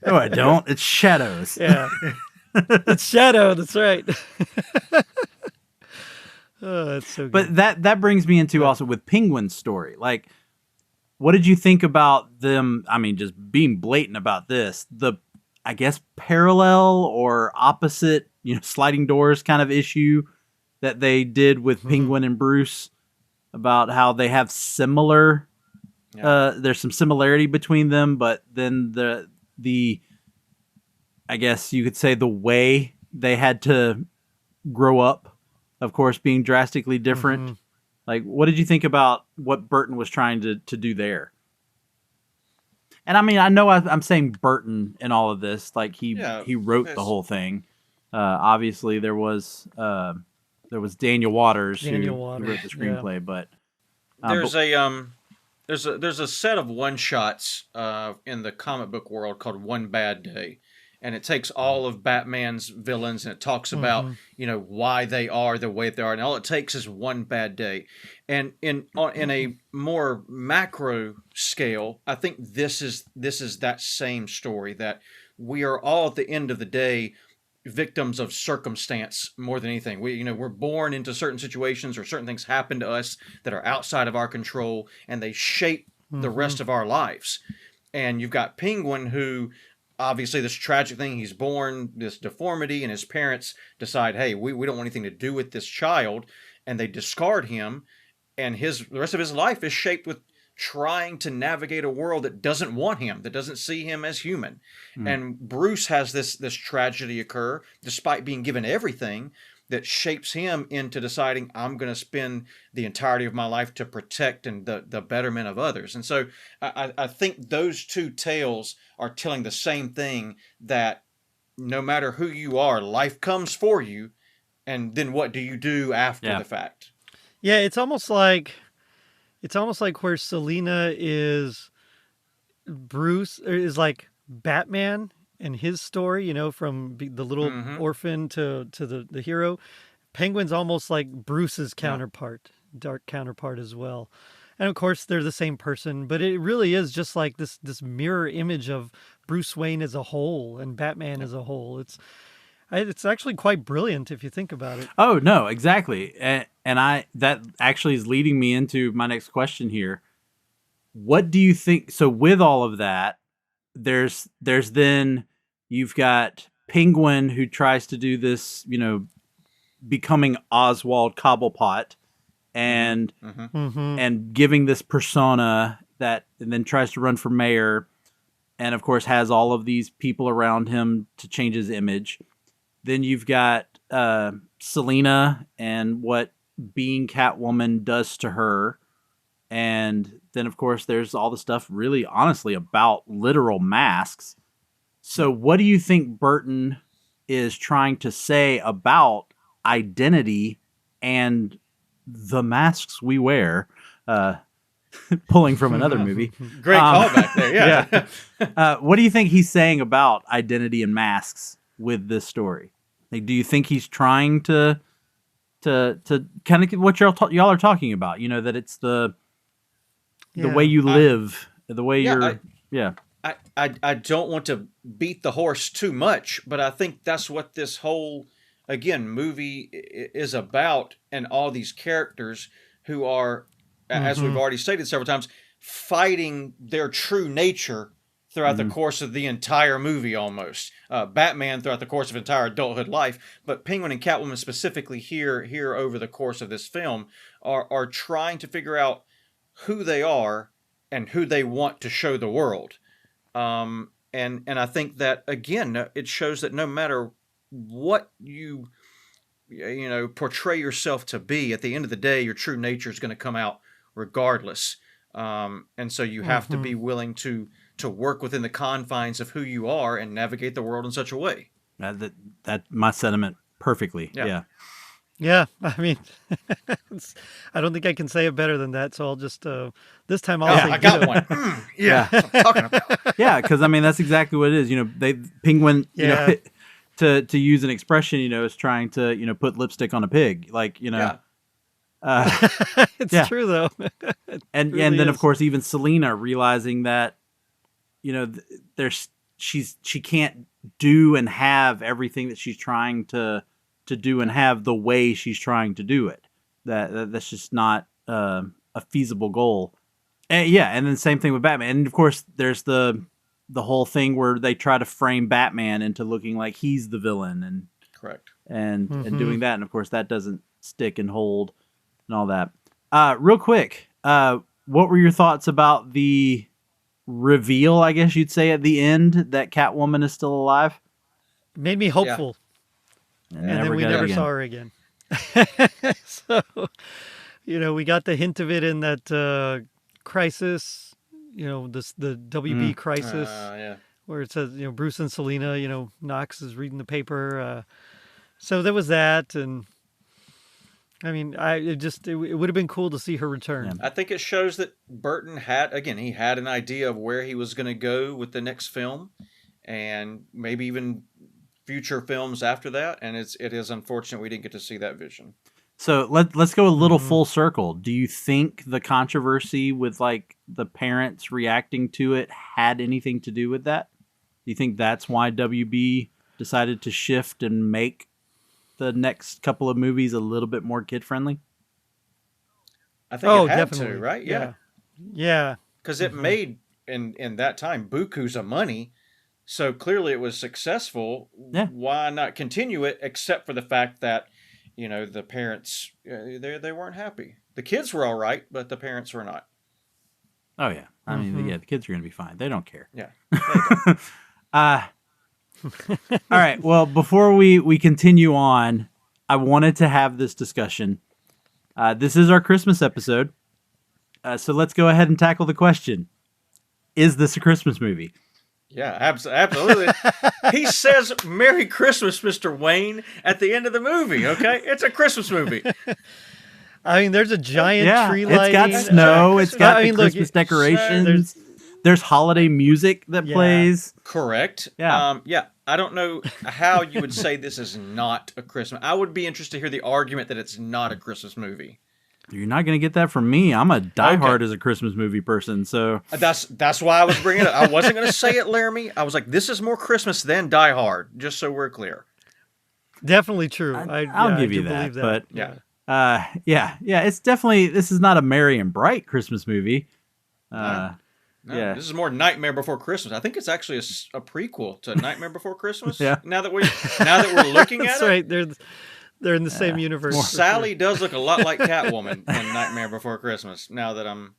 No, I don't. It's shadows. Yeah. It's Shadow, that's right. Oh, that's so good. But that brings me into also with Penguin's story. Like, what did you think about them? I mean, just being blatant about this, I guess, parallel or opposite, you know, sliding doors kind of issue that they did with Penguin and Bruce about how they have similar, there's some similarity between them, but then the I guess you could say the way they had to grow up, of course, being drastically different. Like, what did you think about what Burton was trying to do there? And I mean, I know I'm saying Burton in all of this, like he wrote the whole thing. Obviously, there was Daniel Waters who wrote the screenplay, but there's a set of one shots in the comic book world called One Bad Day. And it takes all of Batman's villains and it talks about, you know, why they are the way they are. And all it takes is one bad day. And in a more macro scale, I think this is that same story, that we are all at the end of the day victims of circumstance more than anything. We're born into certain situations or certain things happen to us that are outside of our control and they shape the rest of our lives. And you've got Penguin, who obviously this tragic thing, he's born this deformity and his parents decide, hey, we don't want anything to do with this child, and they discard him, and the rest of his life is shaped with trying to navigate a world that doesn't want him, that doesn't see him as human. And Bruce has this tragedy occur despite being given everything that shapes him into deciding, I'm going to spend the entirety of my life to protect and the betterment of others. And so I think those two tales are telling the same thing, that no matter who you are, life comes for you. And then what do you do after the fact? Yeah, it's almost like where Selina is Bruce, or is like Batman and his story, from the little orphan to the hero. Penguin's almost like Bruce's counterpart, dark counterpart as well. And of course, they're the same person, but it really is just like this mirror image of Bruce Wayne as a whole and Batman as a whole. It's actually quite brilliant if you think about it. Oh, no, exactly. And that actually is leading me into my next question here. What do you think? So with all of that, there's then you've got Penguin, who tries to do this, becoming Oswald Cobblepot and giving this persona and then tries to run for mayor, and of course has all of these people around him to change his image. Then you've got Selina and what being Catwoman does to her. And then, of course, there's all the stuff really, honestly, about literal masks. So what do you think Burton is trying to say about identity and the masks we wear? Pulling from another movie. Great callback there, yeah. What do you think he's saying about identity and masks with this story? Like, do you think he's trying to kind of what y'all are talking about? That it's the way you live, the way you're. I don't want to beat the horse too much, but I think that's what this whole, again, movie is about, and all these characters who are, as we've already stated several times, fighting their true nature throughout the course of the entire movie almost. Batman throughout the course of entire adulthood life, but Penguin and Catwoman specifically here over the course of this film are trying to figure out who they are and who they want to show the world. And I think that, again, it shows that no matter what you portray yourself to be, at the end of the day, your true nature is going to come out regardless. And so you have to be willing to work within the confines of who you are and navigate the world in such a way. That my sentiment perfectly. Yeah. I mean, I don't think I can say it better than that. So I'll just this time I'll say I got one. That's what I'm talking about. Yeah, because I mean that's exactly what it is. Penguin. To use an expression, is trying to put lipstick on a pig. Like it's true though. and then of course even Selina realizing that she can't do and have everything that she's trying to do and have the way she's trying to do it. That's just not a feasible goal. And then same thing with Batman. And of course there's the whole thing where they try to frame Batman into looking like he's the villain and correct and doing that, and of course that doesn't stick and hold and all that. Real quick, what were your thoughts about the reveal, I guess you'd say, at the end that Catwoman is still alive? Made me hopeful. And then we never saw her again. So, we got the hint of it in that Crisis, the WB Crisis, where it says, Bruce and Selina, Knox is reading the paper. So there was that. And I mean, it would have been cool to see her return. Yeah. I think it shows that Burton had an idea of where he was going to go with the next film, and maybe even future films after that. And it is unfortunate we didn't get to see that vision. So let's go a little full circle. Do you think the controversy with like the parents reacting to it had anything to do with that? Do you think that's why WB decided to shift and make the next couple of movies a little bit more kid friendly? I think it had definitely. to, right? Yeah. Because it made in that time bukus of money, so clearly it was successful. Yeah. Why not continue it? Except for the fact that the parents they weren't happy. The kids were all right, but the parents were not. Oh yeah, I mean, the kids are gonna be fine. They don't care. Yeah. All right. Well, before we continue on, I wanted to have this discussion. This is our Christmas episode, so let's go ahead and tackle the question: is this a Christmas movie? Yeah, absolutely. He says "Merry Christmas, Mr. Wayne" at the end of the movie. Okay, it's a Christmas movie. I mean, there's a giant tree lighting. It's got snow. It's got Christmas decorations. There's holiday music that plays. Correct. Yeah. I don't know how you would say this is not a Christmas. I would be interested to hear the argument that it's not a Christmas movie. You're not going to get that from me. I'm a Die Hard as a Christmas movie person, so that's why I was bringing it up. I wasn't going to say it, Laramy. I was like, this is more Christmas than Die Hard, just so we're clear. Definitly true. I'll give you that. But yeah. It's definitely, this is not a merry and bright Christmas movie. No, this is more Nightmare Before Christmas. I think it's actually a prequel to Nightmare Before Christmas. Yeah. Now that we're looking at That's it, right. They're in the same universe. Sally does look a lot like Catwoman in Nightmare Before Christmas. Now that I'm,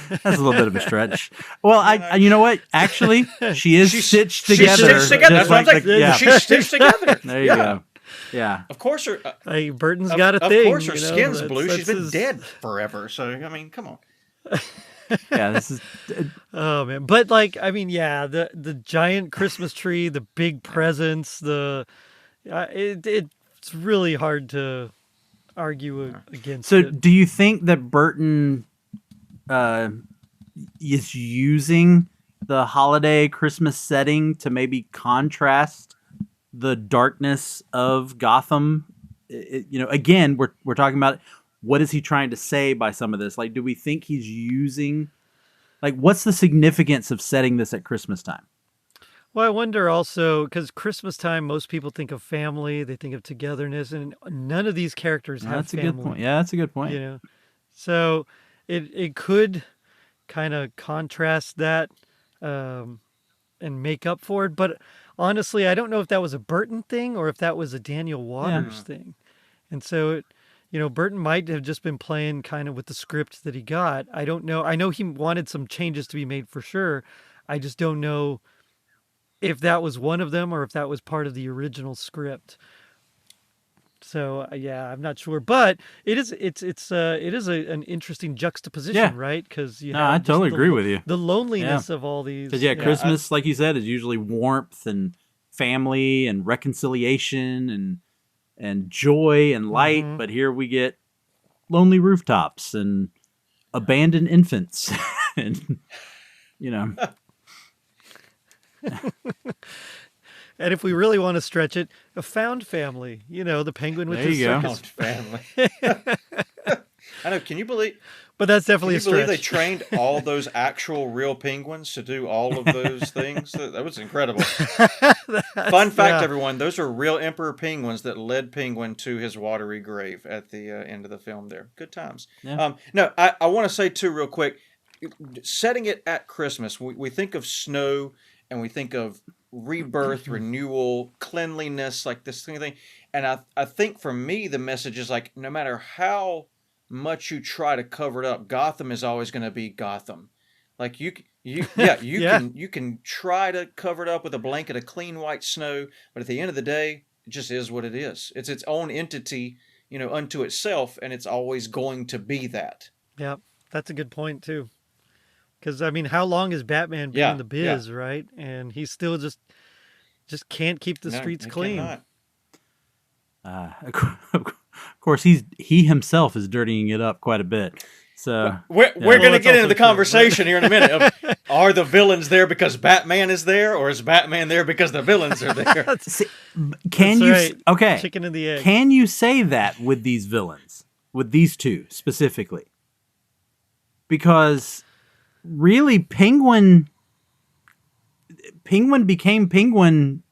that's a little bit of a stretch. Well, I you know what? Actually, she's stitched together. She's stitched together. That's what I'm saying. She's stitched together. There you go. Yeah. Of course, Burton's got a thing. Of course, her skin's blue. She's been dead forever. So I mean, come on. Yeah, this is. Oh man, but the giant Christmas tree, the big presents, it's really hard to argue against. So, it. do you think that Burton is using the holiday Christmas setting to maybe contrast the darkness of Gotham? Again, we're talking about. What is he trying to say by some of this? Like, do we think he's using, like, what's the significance of setting this at Christmas time? Well, I wonder also, because Christmas time, most people think of family, they think of togetherness, and none of these characters have that's family. A good point. Yeah, that's a good point. So it could kind of contrast that and make up for it. But honestly, I don't know if that was a Burton thing or if that was a Daniel Waters thing. And so Burton might have just been playing kind of with the script that he got. I don't know. I know he wanted some changes to be made for sure. I just don't know if that was one of them or if that was part of the original script. So I'm not sure. But it is an interesting juxtaposition, right? Because I totally agree with you. The loneliness of all these. Because Christmas, like you said, is usually warmth and family and reconciliation and joy and light, but here we get lonely rooftops and abandoned infants, and And if we really want to stretch it, a found family. The penguin with his circus family. I know. Can you believe? But that's definitely a stretch. Believe they trained all those actual real penguins to do all of those things? That was incredible. Fun fact, everyone: those are real emperor penguins that led Penguin to his watery grave at the end of the film. There, good times. Yeah. No, I want to say too, real quick, setting it at Christmas, we think of snow and we think of rebirth, renewal, cleanliness, like this thing. And I think for me, the message is like, no matter how much you try to cover it up, Gotham is always going to be Gotham. Like you can try to cover it up with a blanket of clean white snow, but at the end of the day, it just is what it is. It's its own entity, unto itself, and it's always going to be that. Yeah, that's a good point too. Because I mean, how long has Batman been in the biz, right? And he still just can't keep the streets clean. Of course, he himself is dirtying it up quite a bit. So we're going to get into the conversation here in a minute. Of, are the villains there because Batman is there, or is Batman there because the villains are there? Chicken and the egg. Can you say that with these villains, with these two specifically? Because really, Penguin became Penguin.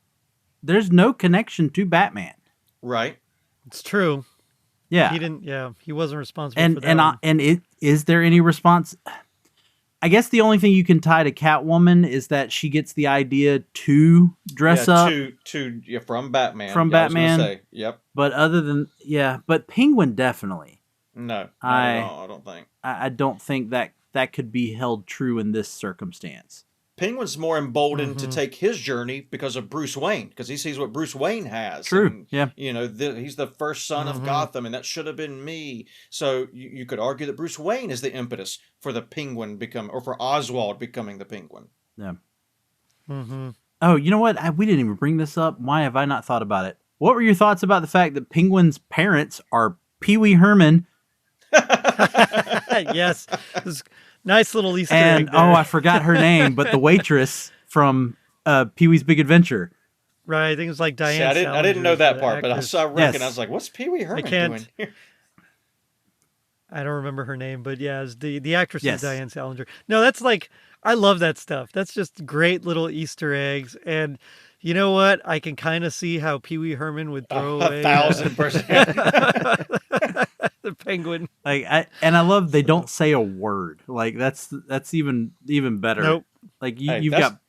There's no connection to Batman. Right. It's true. Yeah. He didn't. Yeah, he wasn't responsible for that. Is there any response? I guess the only thing you can tie to Catwoman is that she gets the idea to dress up from Batman. From Batman. Say. Yep. But other than but Penguin definitely. No, I don't think. I don't think that that could be held true in this circumstance. Penguin's more emboldened to take his journey because of Bruce Wayne, because he sees what Bruce Wayne has. True. And, yeah. He's the first son of Gotham, and that should have been me. So you could argue that Bruce Wayne is the impetus for the Penguin or for Oswald becoming the Penguin. Yeah. Mm-hmm. Oh, you know what? We didn't even bring this up. Why have I not thought about it? What were your thoughts about the fact that Penguin's parents are Pee Wee Herman? Yes. Nice little Easter egg there. I forgot her name, but the waitress from Pee-wee's Big Adventure. Right, I think it was like Diane. See, I didn't know that part, but I saw Rick Yes. and I was like, "What's Pee Wee Herman doing here?" I don't remember her name, but yeah, it's the actress Yes. is Diane Salinger. No, that's like, I love that stuff. That's just great little Easter eggs, and you know what? I can kind of see how Pee Wee Herman would throw away 1,000%. the Penguin. I love they don't say a word. Like that's even better. Nope. Like Hey, you've got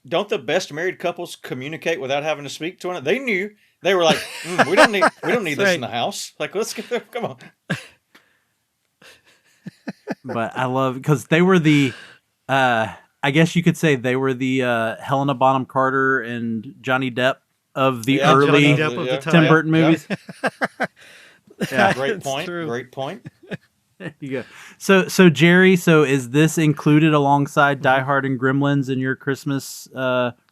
Don't the best married couples communicate without having to speak to one another? They knew. They were like, we don't need this in the house. Like, let's get come on. But I love because they were the I guess you could say they were the Helena Bonham Carter and Johnny Depp of the early Johnny Depp of the time. Tim Burton movies. Yeah, Great point. true. Great point. There you go. So Gerry, is this included alongside Die Hard and Gremlins in your Christmas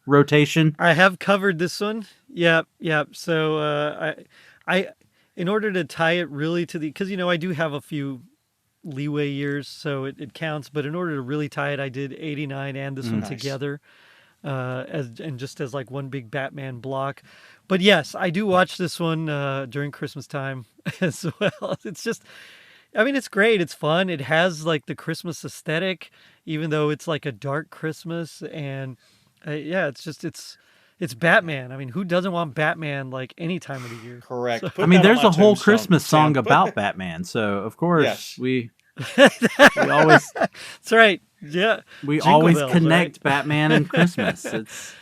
rotation? I have covered this one. Yep. So I in order to tie it really to because I do have a few leeway years, so it counts. But in order to really tie it, I did 89 and this one together, as like one big Batman block. But yes, I do watch this one during Christmas time as well. It's just, it's great. It's fun. It has like the Christmas aesthetic, even though it's like a dark Christmas. And it's Batman. Who doesn't want Batman like any time of the year? Correct. So, There's a whole Christmas song about Batman. So of course we always. That's right. Yeah. We Jingle always bells, connect right? Batman and Christmas. It's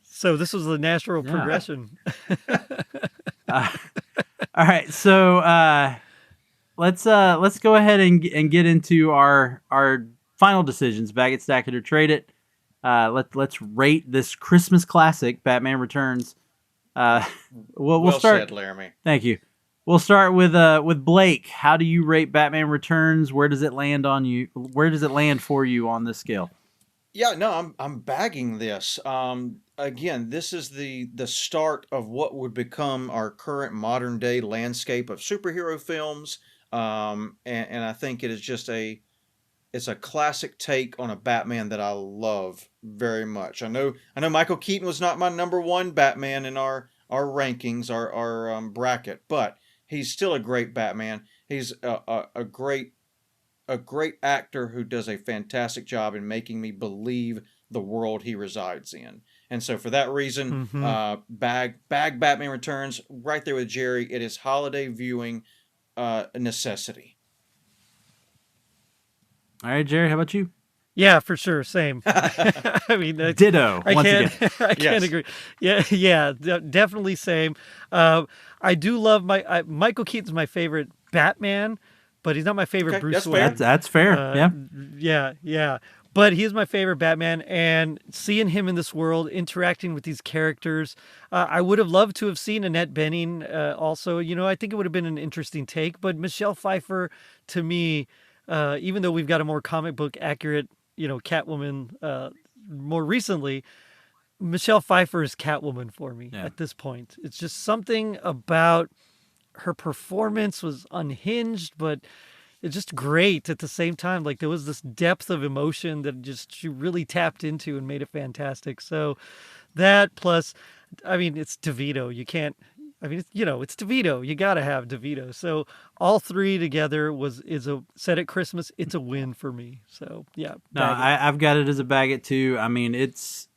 so this was the natural progression. all right. So let's go ahead and get into our final decisions. Bag it, stack it, or trade it. Let's rate this Christmas classic, Batman Returns. We'll start. Said, Laramy. Thank you. We'll start with Blake. How do you rate Batman Returns? Where does it land on you? Where does it land for you on this scale? Yeah, no, I'm bagging this. Again, this is the start of what would become our current modern day landscape of superhero films. And I think it is just it's a classic take on a Batman that I love very much. I know Michael Keaton was not my number one Batman in our rankings, our bracket, but he's still a great Batman. He's a great actor who does a fantastic job in making me believe the world he resides in. And so for that reason, bag Batman Returns right there with Gerry. It is holiday viewing a necessity. All right, Gerry, how about you? Yeah, for sure. Same. Ditto. I Again. can't agree. Yeah, definitely same. I do love Michael Keaton's my favorite Batman, but he's not my favorite Bruce Wayne. That's fair. Yeah. But he is my favorite Batman, and seeing him in this world, interacting with these characters, I would have loved to have seen Annette Bening also. I think it would have been an interesting take, but Michelle Pfeiffer, to me, even though we've got a more comic book accurate, Catwoman more recently, Michelle Pfeiffer is Catwoman for me at this point. It's just something about her performance was unhinged, but it's just great at the same time. Like there was this depth of emotion that she really tapped into and made it fantastic. So that plus, it's DeVito. You can't. It's DeVito. You got to have DeVito. So all three together said at Christmas, it's a win for me. So yeah. No, I've got it as a bag it too. It's,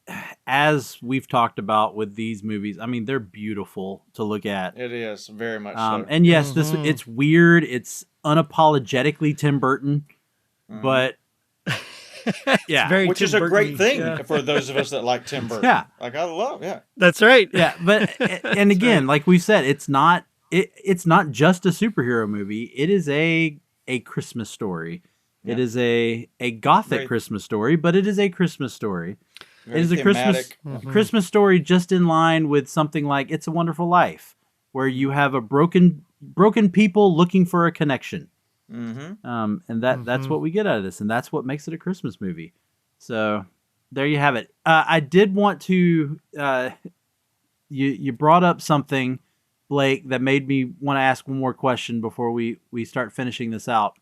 as we've talked about with these movies, they're beautiful to look at. It is very much so. And yes, it's weird. It's unapologetically Tim Burton, but yeah, which is a great thing for those of us that like Tim Burton. Yeah, like I love. Yeah, that's right. Yeah, but and again, like we said, it's not just a superhero movie. It is a Christmas story, It is a gothic Christmas story, but it is a Christmas story. It is a Christmas story just in line with something like It's a Wonderful Life, where you have a broken people looking for a connection. And that's what we get out of this, and that's what makes it a Christmas movie. So there you have it. I did want to you brought up something, Blake, that made me want to ask one more question before we start finishing this out.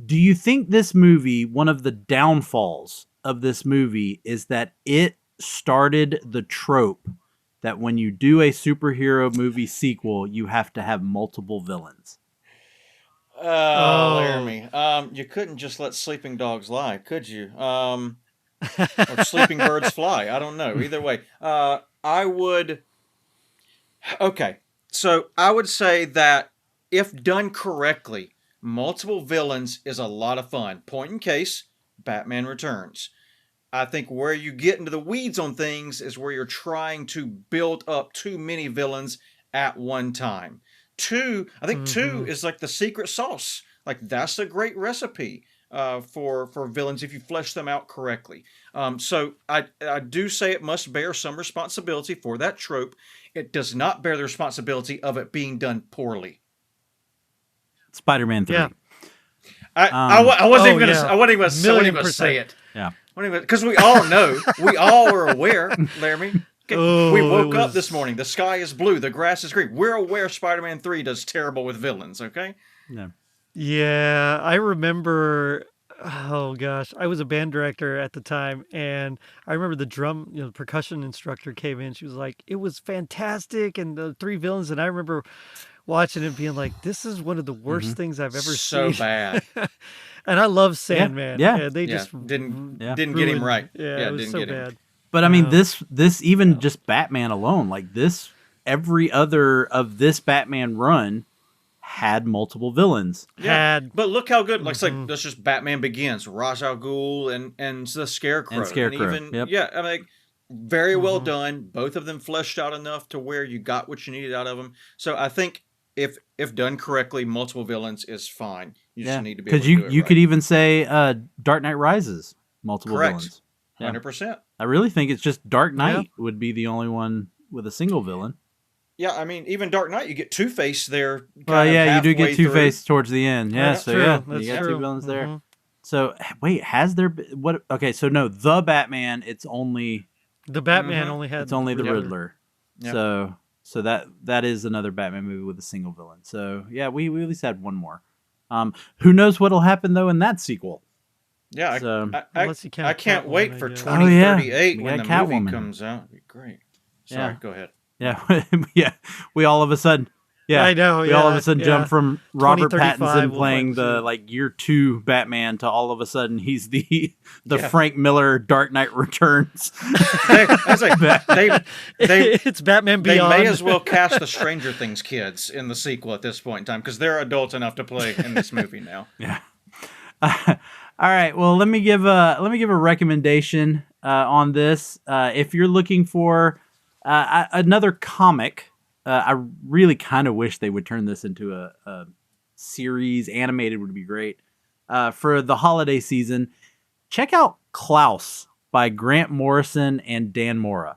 Do you think this movie, one of the downfalls of this movie, is that it started the trope that when you do a superhero movie sequel, you have to have multiple villains? Laramy, you couldn't just let sleeping dogs lie, could you? Or sleeping birds fly. I don't know. Either way, I would. Okay, so I would say that if done correctly, multiple villains is a lot of fun. Point in case, Batman Returns. I think where you get into the weeds on things is where you're trying to build up too many villains at one time. Two is like the secret sauce. Like, that's a great recipe for villains if you flesh them out correctly. So I do say it must bear some responsibility for that trope. It does not bear the responsibility of it being done poorly. Spider-Man 3. Yeah. I wasn't even going to say it. Yeah. Because we all know, we all are aware, Laramy. We woke up this morning. The sky is blue. The grass is green. We're aware Spider-Man 3 does terrible with villains, okay? No. Yeah, I remember, oh gosh, I was a band director at the time, and I remember the percussion instructor came in. She was like, it was fantastic, and the 3 villains, and I remember watching it being like, this is one of the worst things I've ever seen. So bad. And I love Sandman. Yeah. They just didn't get him right. Yeah, it was so bad. But I mean, this even just Batman alone, like this, every other of this Batman run had multiple villains. But look how good. Like, that's just Batman Begins, Ra's al Ghul, and the Scarecrow. I mean, very well done. Both of them fleshed out enough to where you got what you needed out of them. So I think if done correctly, multiple villains is fine. You just need to be able to do it right. You could even say Dark Knight Rises, multiple villains. 100%. I really think it's just Dark Knight would be the only one with a single villain. Yeah, I mean, even Dark Knight, you get Two-Face there. You do get Two-Face towards the end. Yeah, That's so true. you got 2 villains there. So wait, has there been what? Okay, so no, the Batman. It's only the Batman only had. It's only the Riddler. Yep. So that is another Batman movie with a single villain. So yeah, we at least had one more. Who knows what'll happen though in that sequel? Yeah, So, I can't wait for 2038 when the Catwoman movie comes out. It'd be great. Sorry, go ahead. Yeah, yeah. We all of a sudden, I know. We all of a sudden jump from Robert 2035 Pattinson playing the year 2 Batman to all of a sudden he's the Frank Miller Dark Knight Returns. It's Batman Beyond. They may as well cast the Stranger Things kids in the sequel at this point in time because they're adult enough to play in this movie now. Yeah. All right. Well, let me give a recommendation on this. If you're looking for another comic, I really kind of wish they would turn this into a series. Animated would be great. For the holiday season, check out Klaus by Grant Morrison and Dan Mora.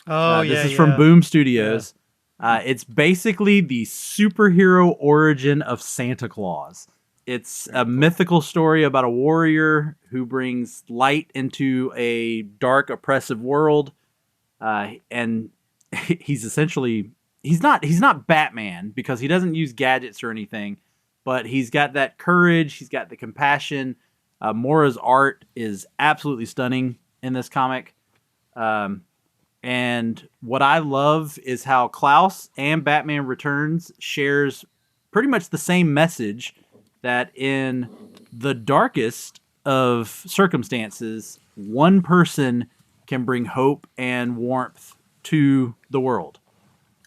This is from Boom Studios. Yeah. It's basically the superhero origin of Santa Claus. It's a mythical story about a warrior who brings light into a dark, oppressive world. And he's essentially, he's not Batman because he doesn't use gadgets or anything, but he's got that courage. He's got the compassion. Mora's art is absolutely stunning in this comic. And what I love is how Klaus and Batman Returns shares pretty much the same message, that in the darkest of circumstances, one person can bring hope and warmth to the world.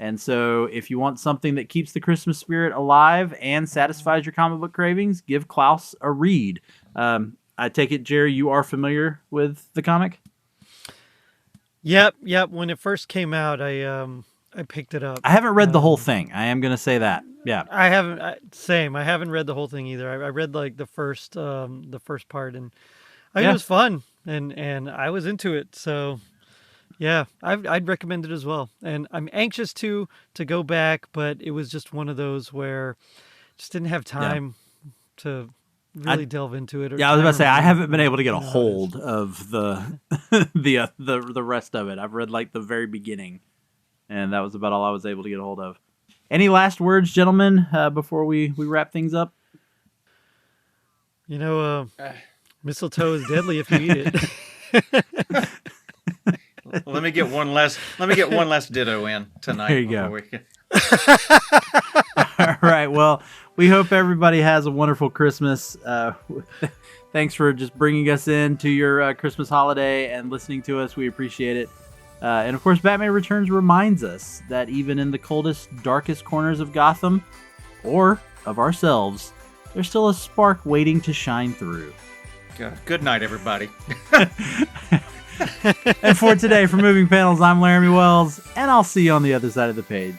And so if you want something that keeps the Christmas spirit alive and satisfies your comic book cravings, give Klaus a read. I take it, Gerry, you are familiar with the comic? Yep. When it first came out, I picked it up. I haven't read the whole thing. I am going to say that. Yeah. I haven't. Same. I haven't read the whole thing either. I read like the first part, and I think it was fun, and I was into it. So yeah, I'd recommend it as well. And I'm anxious to go back, but it was just one of those where just didn't have time to really delve into it. I was about to say I haven't been able to get a hold of the the rest of it. I've read like the very beginning, and that was about all I was able to get a hold of. Any last words, gentlemen, before we wrap things up? You know, mistletoe is deadly if you eat it. Let me get one last ditto in tonight. There you go. All right. Well, we hope everybody has a wonderful Christmas. Thanks for just bringing us into your Christmas holiday and listening to us. We appreciate it. And of course, Batman Returns reminds us that even in the coldest, darkest corners of Gotham, or of ourselves, there's still a spark waiting to shine through. Good night, everybody. And for today, for Moving Panels, I'm Laramy Wells, and I'll see you on the other side of the page.